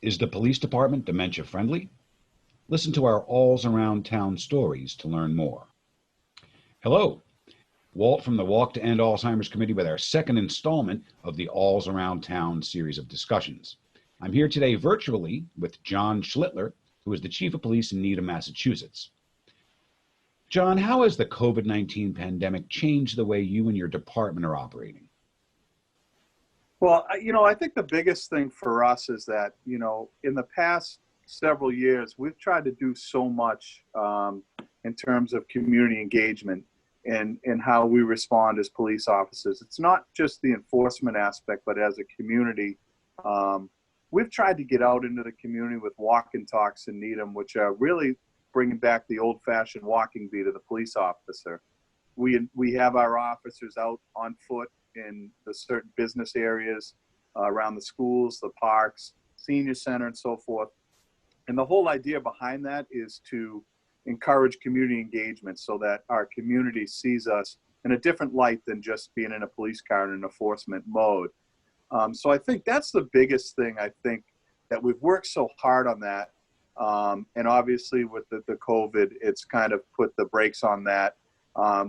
Is the police department dementia friendly? Listen to our Alls Around Town stories to learn more. Hello, Walt from the Walk to End Alzheimer's Committee with our second installment of the Alls Around Town series of discussions. I'm here today virtually with John Schlittler, who is the Chief of Police in Needham, Massachusetts. John, how has the COVID-19 pandemic changed the way you and your department are operating? Well, I think the biggest thing for us is that, in the past several years, we've tried to do so much in terms of community engagement and how we respond as police officers. It's not just the enforcement aspect, but as a community, we've tried to get out into the community with walk and talks in Needham, which are really bringing back the old-fashioned walking beat of the police officer. We have our officers out on foot in the certain business areas around the schools, the parks, senior center, and so forth. And the whole idea behind that is to encourage community engagement so that our community sees us in a different light than just being in a police car in an enforcement mode. So I think that's the biggest thing. I think that we've worked so hard on that. And obviously with the COVID, it's kind of put the brakes on that.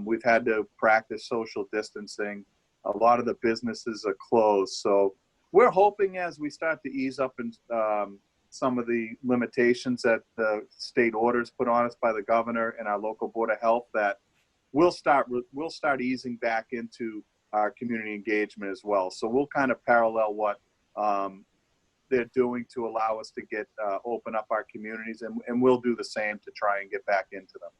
We've had to practice social distancing. A lot of the businesses are closed. So we're hoping as we start to ease up in some of the limitations that the state orders put on us by the governor and our local board of health, that we'll start easing back into our community engagement as well. So we'll kind of parallel what they're doing to allow us to open up our communities, and we'll do the same to try and get back into them.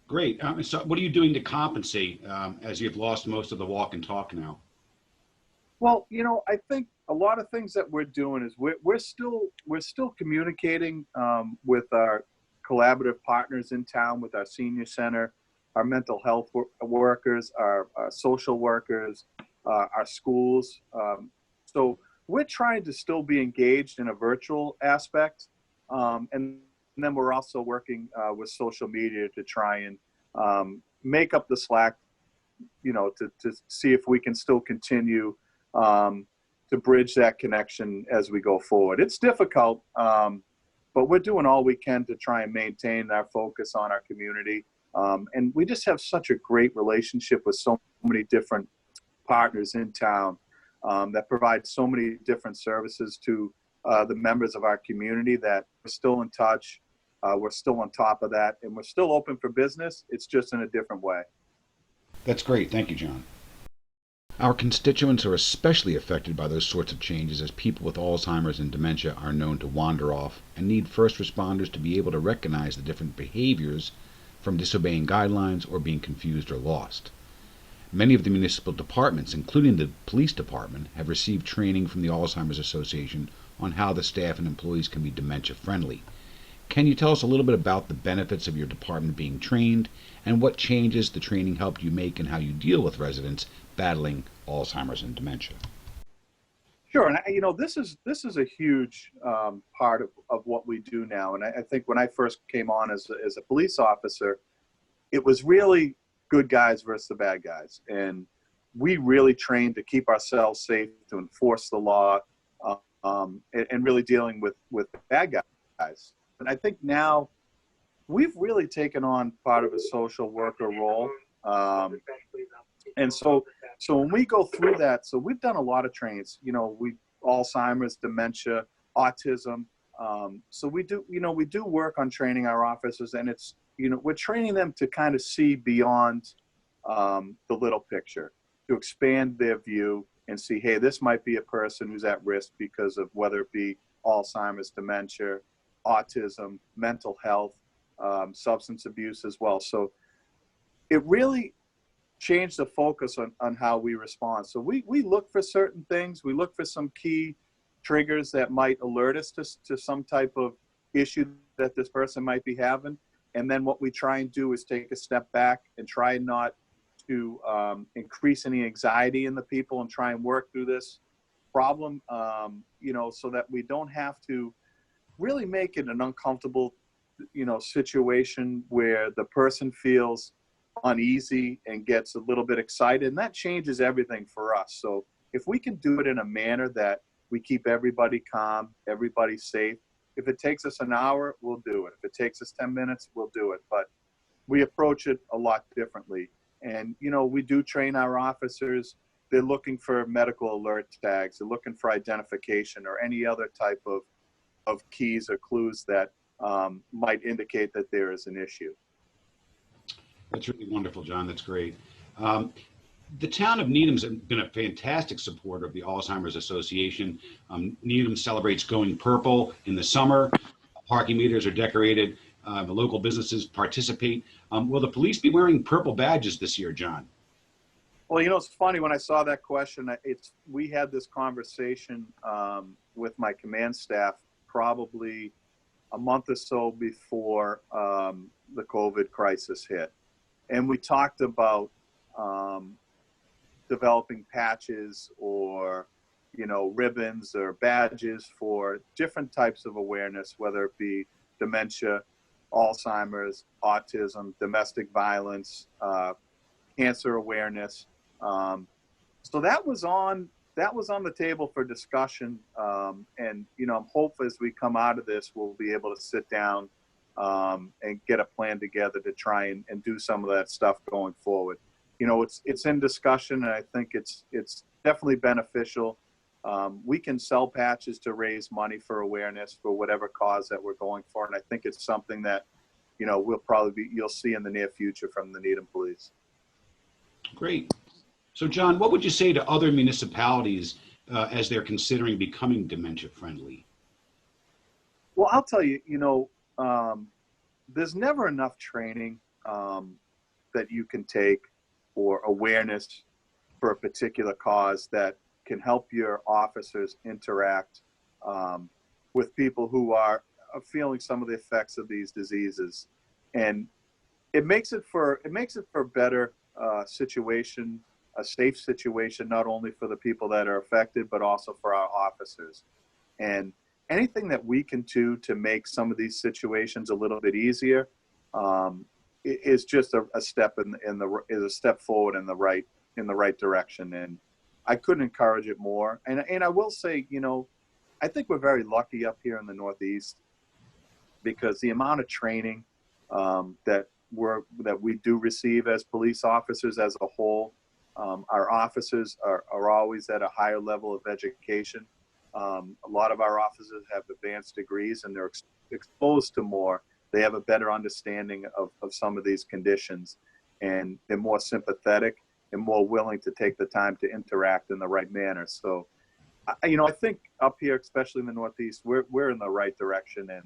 Great. So what are you doing to compensate as you've lost most of the walk and talk now? Well, I think a lot of things that we're doing is we're still communicating with our collaborative partners in town, with our senior center, our mental health workers, our social workers, our schools. So we're trying to still be engaged in a virtual aspect, and then we're also working with social media to try and make up the slack, to see if we can still continue to bridge that connection as we go forward. It's difficult, but we're doing all we can to try and maintain our focus on our community. And we just have such a great relationship with so many different partners in town that provide so many different services to the members of our community, that we're still in touch. We're still on top of that, and we're still open for business. It's just in a different way. That's great. Thank you, John. Our constituents are especially affected by those sorts of changes, as people with Alzheimer's and dementia are known to wander off and need first responders to be able to recognize the different behaviors, from disobeying guidelines or being confused or lost. Many of the municipal departments, including the police department, have received training from the Alzheimer's Association on how the staff and employees can be dementia friendly. Can you tell us a little bit about the benefits of your department being trained, and what changes the training helped you make in how you deal with residents battling Alzheimer's and dementia? Sure, and this is a huge part of what we do now. And I think when I first came on as a police officer, it was really good guys versus the bad guys, and we really trained to keep ourselves safe, to enforce the law, and really dealing with bad guys. And I think now we've really taken on part of a social worker role. And so when we go through that, so we've done a lot of trainings, Alzheimer's, dementia, autism. So we do work on training our officers, and it's, we're training them to kind of see beyond the little picture, to expand their view and see, hey, this might be a person who's at risk because of whether it be Alzheimer's, dementia, autism, mental health, substance abuse as well. So it really changed the focus on how we respond. So we look for certain things. We look for some key triggers that might alert us to some type of issue that this person might be having. And then what we try and do is take a step back and try not to increase any anxiety in the people, and try and work through this problem, so that we don't have to really make it an uncomfortable, situation where the person feels uneasy and gets a little bit excited, and that changes everything for us. So if we can do it in a manner that We keep everybody calm, everybody safe. If it takes us an hour, we'll do it. If it takes us 10 minutes, we'll do it. But we approach it a lot differently. And, we do train our officers. They're looking for medical alert tags. They're looking for identification or any other type of keys or clues that might indicate that there is an issue. That's really wonderful, John. That's great. The town of Needham's been a fantastic supporter of the Alzheimer's Association. Needham celebrates Going Purple in the summer. Parking meters are decorated. The local businesses participate. Will the police be wearing purple badges this year, John? Well, it's funny, when I saw that question, we had this conversation with my command staff probably a month or so before the COVID crisis hit. And we talked about developing patches or, ribbons or badges for different types of awareness, whether it be dementia, Alzheimer's, autism, domestic violence, cancer awareness. So that was on the table for discussion. And, I'm hopeful as we come out of this, we'll be able to sit down and get a plan together to try and do some of that stuff going forward. It's in discussion, and I think it's definitely beneficial. We can sell patches to raise money for awareness for whatever cause that we're going for, and I think it's something that you'll see in the near future from the Needham Police. Great. So, John, what would you say to other municipalities as they're considering becoming dementia friendly? Well, I'll tell you, there's never enough training that you can take or awareness for a particular cause that can help your officers interact with people who are feeling some of the effects of these diseases. And it makes it for a better situation, a safe situation, not only for the people that are affected, but also for our officers. And anything that we can do to make some of these situations a little bit easier is just a step is a step forward in the right direction. And I couldn't encourage it more. And I will say, I think we're very lucky up here in the Northeast because the amount of training that we do receive as police officers as a whole, our officers are always at a higher level of education. A lot of our officers have advanced degrees and they're exposed to more. They have a better understanding of some of these conditions, and they're more sympathetic and more willing to take the time to interact in the right manner. So, I think up here, especially in the Northeast, we're in the right direction, and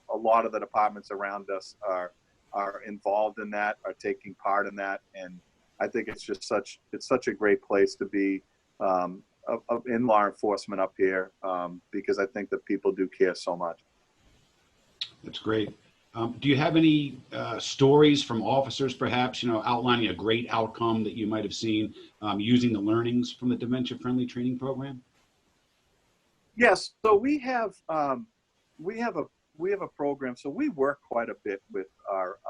a lot of the departments around us are involved in that, are taking part in that, and I think it's such a great place to be in law enforcement up here because I think that people do care so much. That's great. Do you have any stories from officers, perhaps, outlining a great outcome that you might have seen using the learnings from the dementia-friendly training program? Yes. So we have a program. So we work quite a bit with our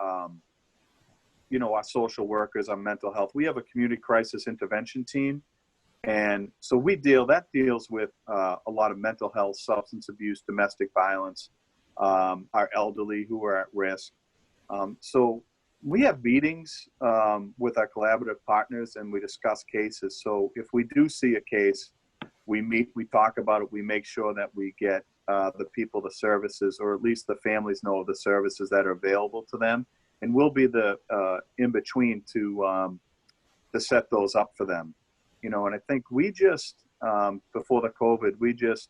our social workers, our mental health. We have a community crisis intervention team, and so that deals with a lot of mental health, substance abuse, domestic violence. Our elderly who are at risk. So we have meetings with our collaborative partners and we discuss cases. So if we do see a case, we meet, we talk about it, we make sure that we get the people the services, or at least the families know of the services that are available to them. And we'll be the in-between to set those up for them. And I think we just, before the COVID, we just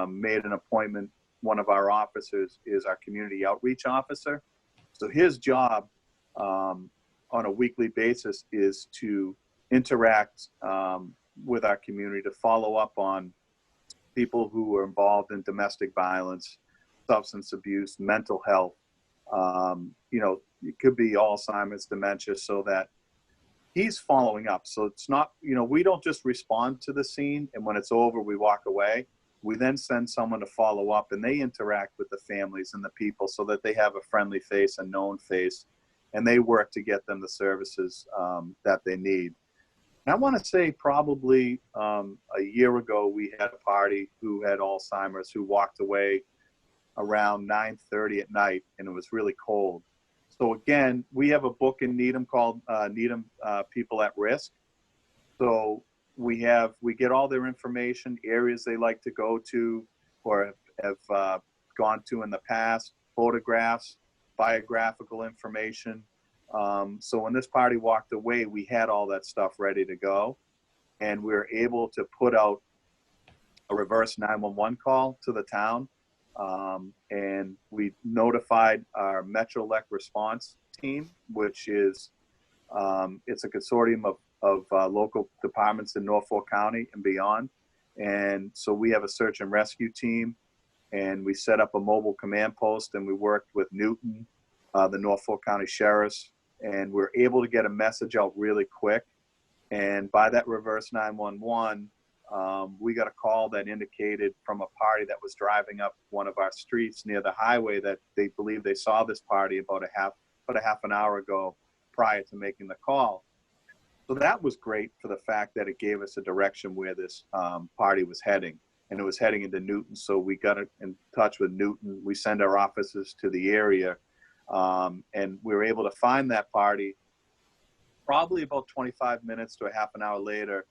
made an appointment. One of our officers is our community outreach officer. So his job on a weekly basis is to interact with our community, to follow up on people who are involved in domestic violence, substance abuse, mental health. It could be Alzheimer's, dementia, so that he's following up. So it's not, we don't just respond to the scene and when it's over, we walk away. We then send someone to follow up and they interact with the families and the people so that they have a friendly face, a known face, and they work to get them the services that they need. And I want to say probably a year ago, we had a party who had Alzheimer's who walked away around 9:30 at night, and it was really cold. So again, we have a book in Needham called Needham People at Risk. So we get all their information, areas they like to go to or have gone to in the past, photographs, biographical information. So when this party walked away, we had all that stuff ready to go, and we were able to put out a reverse 911 call to the town, and we notified our Metrolec response team, which is it's a consortium of local departments in Norfolk County and beyond. And so we have a search and rescue team, and we set up a mobile command post, and we worked with Newton, the Norfolk County Sheriffs, and we were able to get a message out really quick. And by that reverse 911, we got a call that indicated from a party that was driving up one of our streets near the highway that they believe they saw this party about a half an hour ago prior to making the call. So that was great for the fact that it gave us a direction where this party was heading, and it was heading into Newton. So we got in touch with Newton. We send our officers to the area, and we were able to find that party probably about 25 minutes to a half an hour later,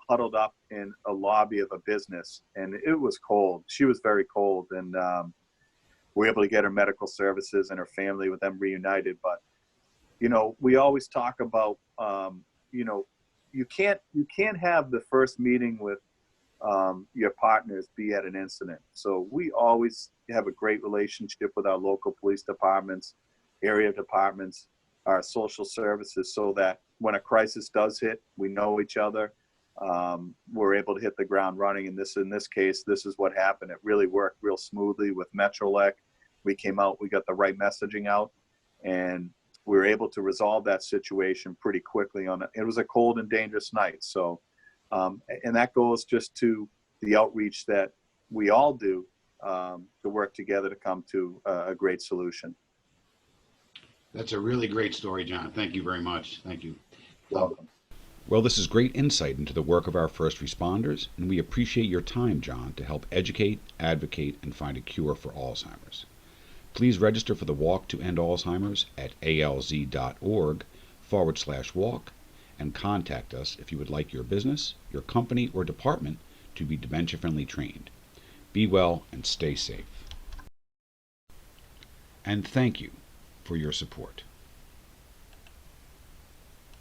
huddled up in a lobby of a business, and it was cold. She was very cold, and we were able to get her medical services and her family with them reunited. But you know, we always talk about you know, you can't have the first meeting with your partners be at an incident. So we always have a great relationship with our local police departments, area departments, our social services, so that when a crisis does hit, we know each other. We're able to hit the ground running. And in this case, this is what happened. It really worked real smoothly with Metrolec. We came out, we got the right messaging out, and we were able to resolve that situation pretty quickly. It was a cold and dangerous night. So, and that goes just to the outreach that we all do to work together to come to a great solution. That's a really great story, John. Thank you very much. Thank you. Welcome. Well, this is great insight into the work of our first responders, and we appreciate your time, John, to help educate, advocate, and find a cure for Alzheimer's. Please register for the Walk to End Alzheimer's at alz.org/walk, and contact us if you would like your business, your company, or department to be dementia-friendly trained. Be well and stay safe. And thank you for your support.